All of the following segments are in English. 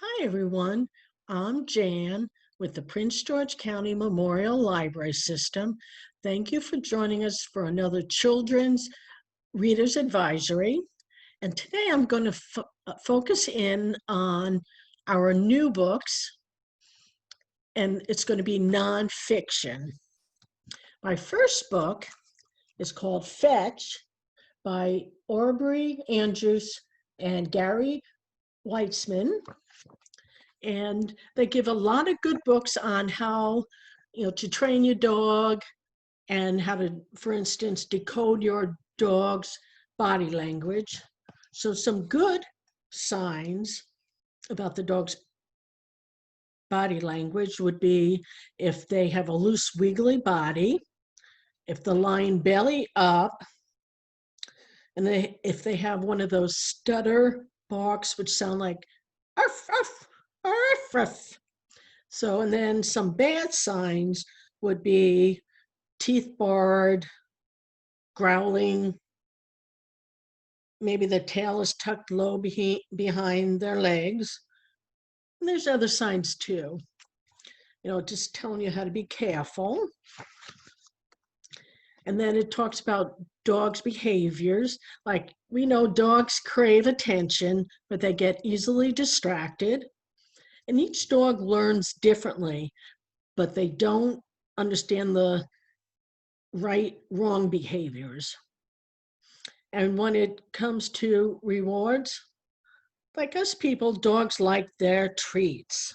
Hi, everyone. I'm Jan with the Prince George County Memorial Library System. Thank you for joining us for another Children's Readers Advisory. And today I'm going to focus in on our new books, and it's going to be nonfiction. My first book is called Fetch by Aubrey Andrews and Gary Weitzman. And they give a lot of good books on how, to train your dog and how to, for instance, decode your dog's body language. So some good signs about the dog's body language would be if they have a loose, wiggly body, if they're lying belly up, and if they have one of those stutter barks, which sound like arf, arf, arf, arf. So, and then some bad signs would be teeth bared, growling, maybe the tail is tucked low behind their legs. And there's other signs too, just telling you how to be careful. And then it talks about dogs' behaviors. Like we know dogs crave attention, but they get easily distracted. And each dog learns differently, but they don't understand the wrong behaviors. And when it comes to rewards, like us people, dogs like their treats.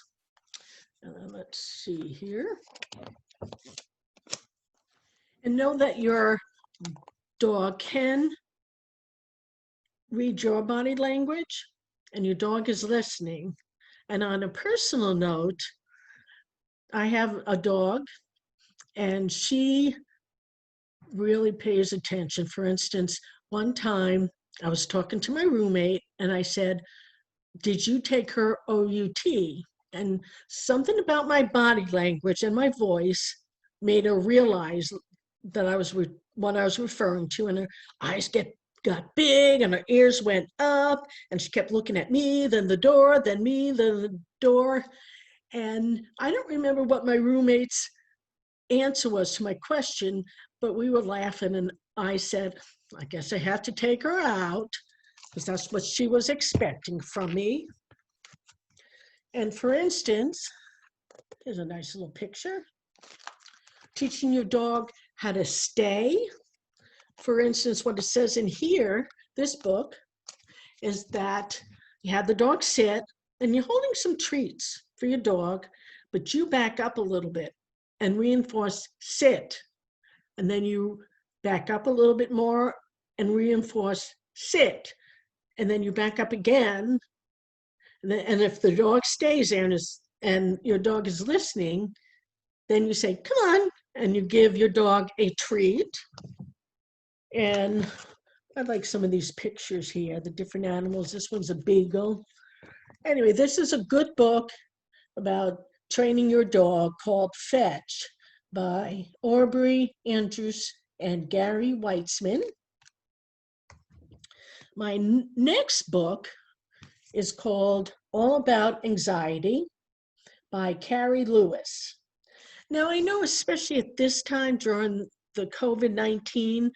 And then let's see here. And know that your dog can read your body language and your dog is listening. And on a personal note, I have a dog and she really pays attention. For instance, one time I was talking to my roommate and I said, "Did you take her OUT?" And something about my body language and my voice made her realize that I was what I was referring to, and her eyes got big and her ears went up and she kept looking at me, then the door, then me, then the door. And I don't remember what my roommate's answer was to my question, but we were laughing and I said, "I guess I have to take her out," because that's what she was expecting from me. And for instance, here's a nice little picture. Teaching your dog how to stay. For instance, what it says in here, this book, is that you have the dog sit and you're holding some treats for your dog, but you back up a little bit and reinforce sit. And then you back up a little bit more and reinforce sit. And then you back up again. And if the dog stays there and your dog is listening, then you say, "Come on," and you give your dog a treat. And I like some of these pictures here, the different animals. This one's a beagle. Anyway, this is a good book about training your dog called Fetch by Aubrey Andrews and Gary Weitzman. My next book is called All About Anxiety by Carrie Lewis. Now, I know especially at this time during the COVID-19,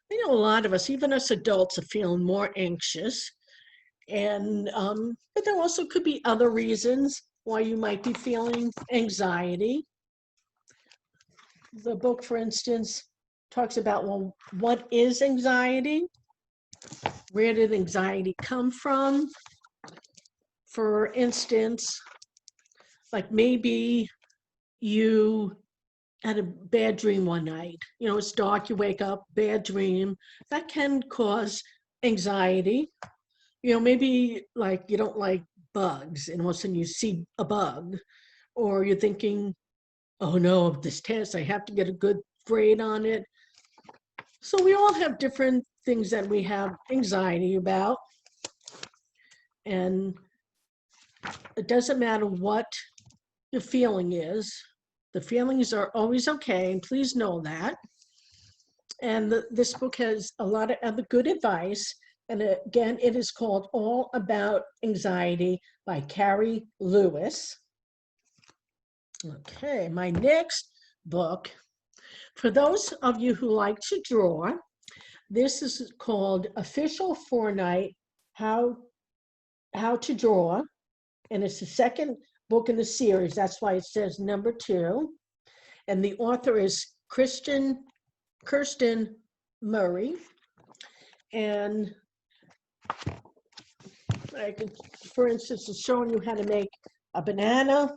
I know a lot of us, even us adults, are feeling more anxious. And but there also could be other reasons why you might be feeling anxiety. The book, for instance, talks about, well, what is anxiety? Where did anxiety come from? For instance, like maybe you had a bad dream one night. It's dark, you wake up, bad dream. That can cause anxiety. Maybe like you don't like bugs and all of a sudden you see a bug, or you're thinking, "Oh no, this test, I have to get a good grade on it." So we all have different things that we have anxiety about. And it doesn't matter what your feeling is. The feelings are always okay, and please know that. And this book has a lot of other good advice And again, it is called All About Anxiety by Carrie Lewis. Okay, my next book, for those of you who like to draw, this is called Official Fornite, How to Draw, and it's the second book in the series. That's why it says number 2. And the author is Kirsten Murray. And I could, for instance, it's showing you how to make a banana.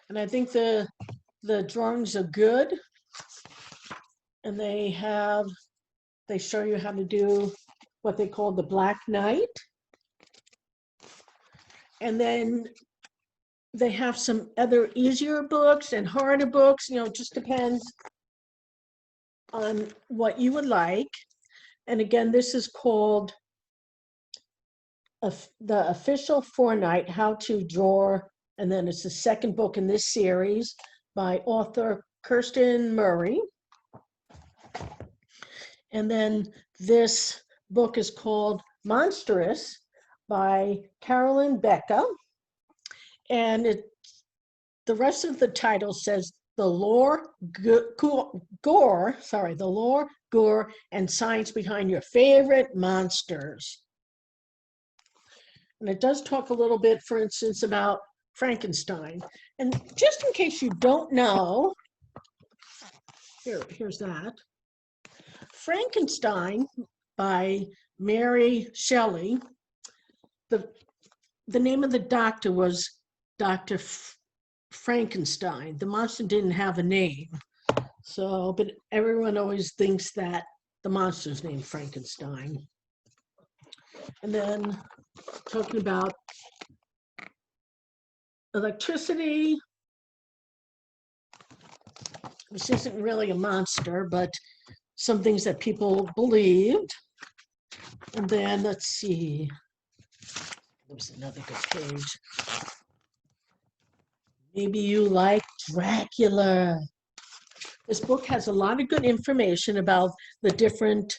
And I think the drawings are good. And they show you how to do what they call the Black Knight. And then they have some other easier books and harder books, it just depends on what you would like. And again, this is called the Official Fornite, How to Draw, and then it's the second book in this series by author Kirsten Murray. And then this book is called Monstrous by Carolyn Becca. And the rest of the title says the lore, gore, and science behind your favorite monsters. And it does talk a little bit, for instance, about Frankenstein. And just in case you don't know, here's that. Frankenstein by Mary Shelley. The name of the doctor was Dr. Frankenstein. The monster didn't have a name. So, but everyone always thinks that the monster's named Frankenstein. And then talking about electricity. This isn't really a monster, but some things that people believed. And then let's see. There's another good page. Maybe you like Dracula. This book has a lot of good information about the different,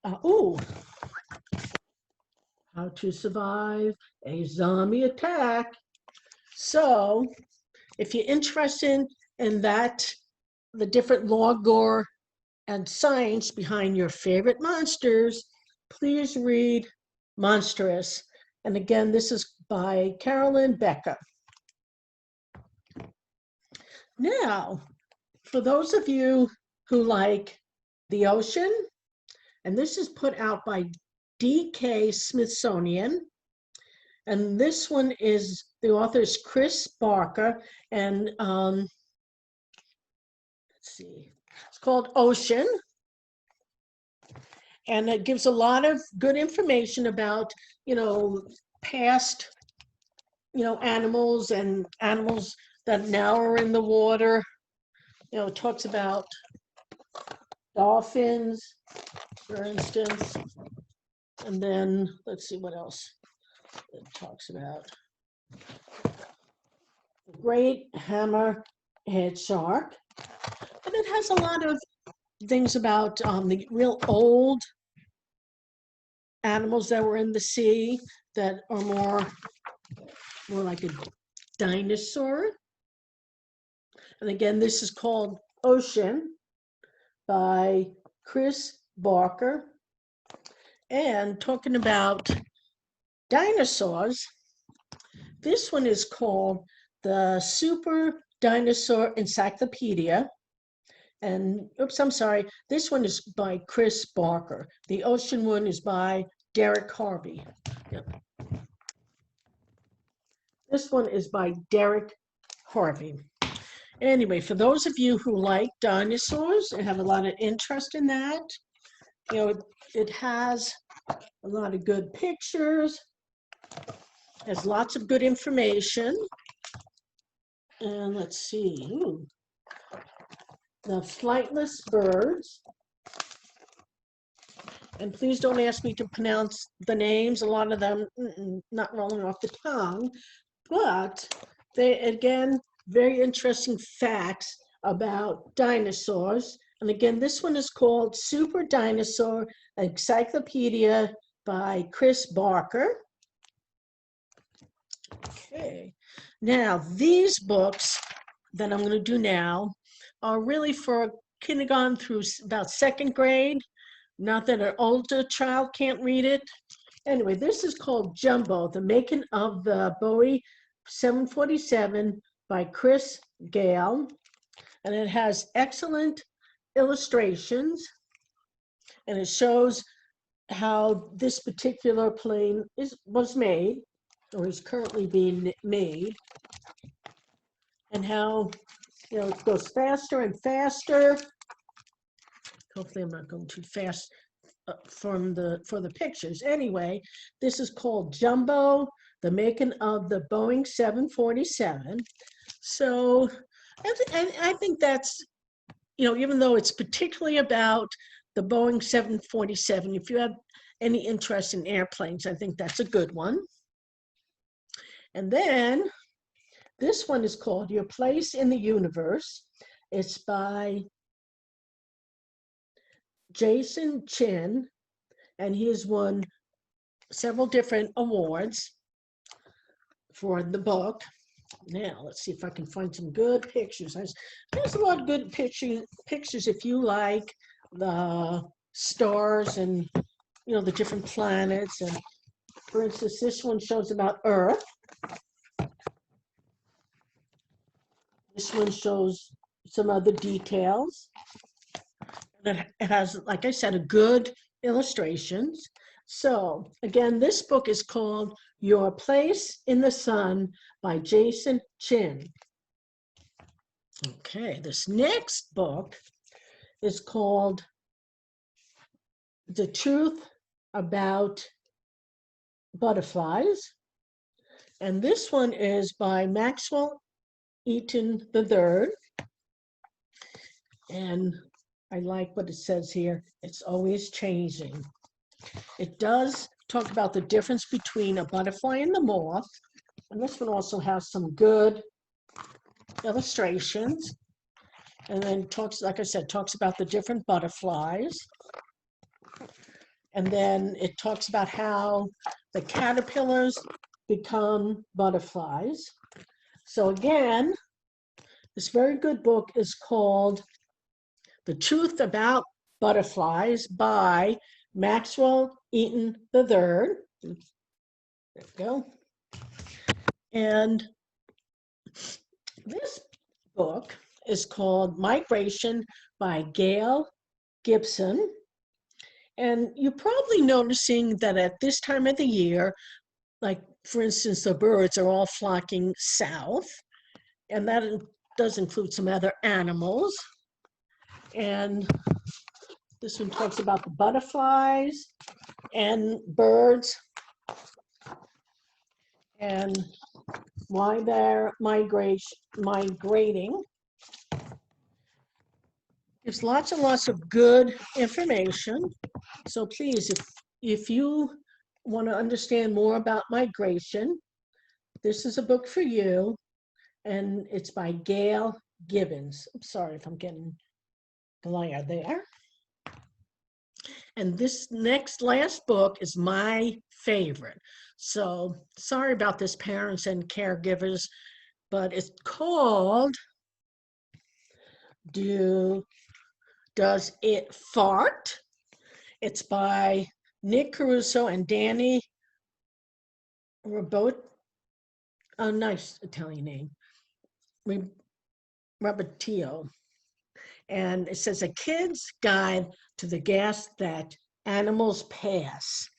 how to survive a zombie attack. So if you're interested in that, the different lore, gore, and science behind your favorite monsters, please read Monstrous. And again, this is by Carolyn Becca. Now, for those of you who like the ocean, and this is put out by D.K. Smithsonian, and this one is, the author is Chris Barker, and let's see, it's called Ocean, and it gives a lot of good information about, past, animals and animals that now are in the water. It talks about dolphins, for instance, and then let's see what else it talks about. The great hammerhead shark, and it has a lot of things about the real old animals that were in the sea that are more like a dinosaur. And again, this is called Ocean by Chris Barker. And talking about dinosaurs, this one is called the Super Dinosaur Encyclopedia. And, this one is by Chris Barker. The ocean one is by Derek Harvey. Yep. This one is by Derek Harvey. Anyway, for those of you who like dinosaurs and have a lot of interest in that, it has a lot of good pictures, has lots of good information. And let's see, the flightless birds. And please don't ask me to pronounce the names, a lot of them not rolling off the tongue, but they, again, very interesting facts about dinosaurs. And again, this one is called Super Dinosaur Encyclopedia by Chris Barker. Okay, now these books that I'm going to do now are really for kindergarten through about second grade. Not that an older child can't read it. Anyway, this is called Jumbo, The Making of the Bowie 747 by Chris Gale. And it has excellent illustrations. And it shows how this particular plane was made, or is currently being made. And how, it goes faster and faster. Hopefully I'm not going too fast for the pictures. Anyway, this is called Jumbo, The Making of the Boeing 747. So I think that's, even though it's particularly about the Boeing 747, if you have any interest in airplanes, I think that's a good one. And then this one is called Your Place in the Universe. It's by Jason Chin, and he has won several different awards for the book. Now, let's see if I can find some good pictures. There's a lot of good pictures if you like the stars and, the different planets. And for instance, this one shows about Earth. This one shows some other details. And it has, like I said, a good illustrations. So again, this book is called Your Place in the Sun by Jason Chin. Okay, this next book is called The Truth About Butterflies. And this one is by Maxwell Eaton III. And I like what it says here. It's always changing. It does talk about the difference between a butterfly and the moth. And this one also has some good illustrations. And then talks, like I said, talks about the different butterflies. And then it talks about how the caterpillars become butterflies. So again, this very good book is called The Truth About Butterflies by Maxwell Eaton III. There we go. And this book is called Migration by Gail Gibson. And you're probably noticing that at this time of the year, like for instance, the birds are all flocking south, and that does include some other animals. And this one talks about the butterflies and birds and why they're migrating. There's lots and lots of good information. So please, if you want to understand more about migration, this is a book for you. And it's by Gail Gibbons. I'm sorry if I'm getting glare there. And this last book is my favorite. So sorry about this, parents and caregivers, but it's called Does It Fart? It's by Nick Caruso and Danny Rabot. A nice Italian name. Rabatio. And it says A Kid's Guide to the Gas That Animals Pass.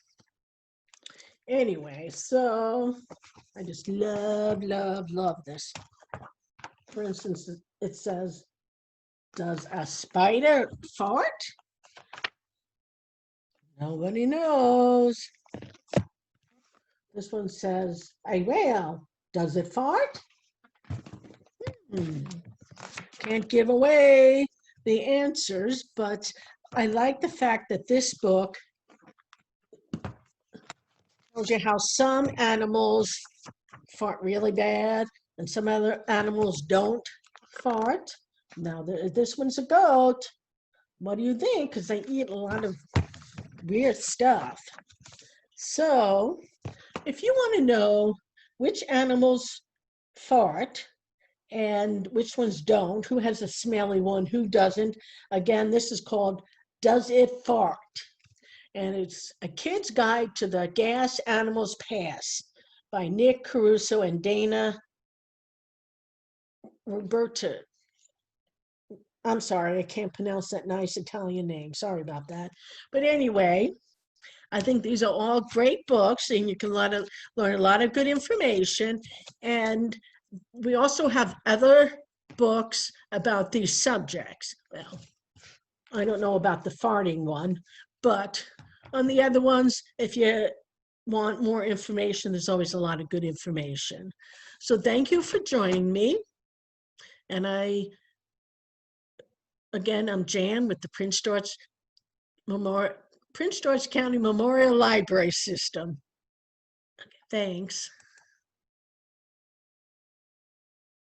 Anyway, so I just love this. For instance, it says, does a spider fart? Nobody knows. This one says, a whale, does it fart? Can't give away the answers, but I like the fact that this book tells you how some animals fart really bad and some other animals don't fart. Now, this one's a goat. What do you think? Because they eat a lot of weird stuff. So if you want to know which animals fart and which ones don't, who has a smelly one, who doesn't, again, this is called Does It Fart? And it's a kid's guide to the gas animals pass by Nick Caruso and Dana Roberta. I'm sorry, I can't pronounce that nice Italian name. Sorry about that. But anyway, I think these are all great books, and you can learn a lot of good information. And we also have other books about these subjects. Well, I don't know about the farting one, but on the other ones, if you want more information, there's always a lot of good information. So thank you for joining me. And again, I'm Jan with the Prince George County Memorial Library System. Thanks.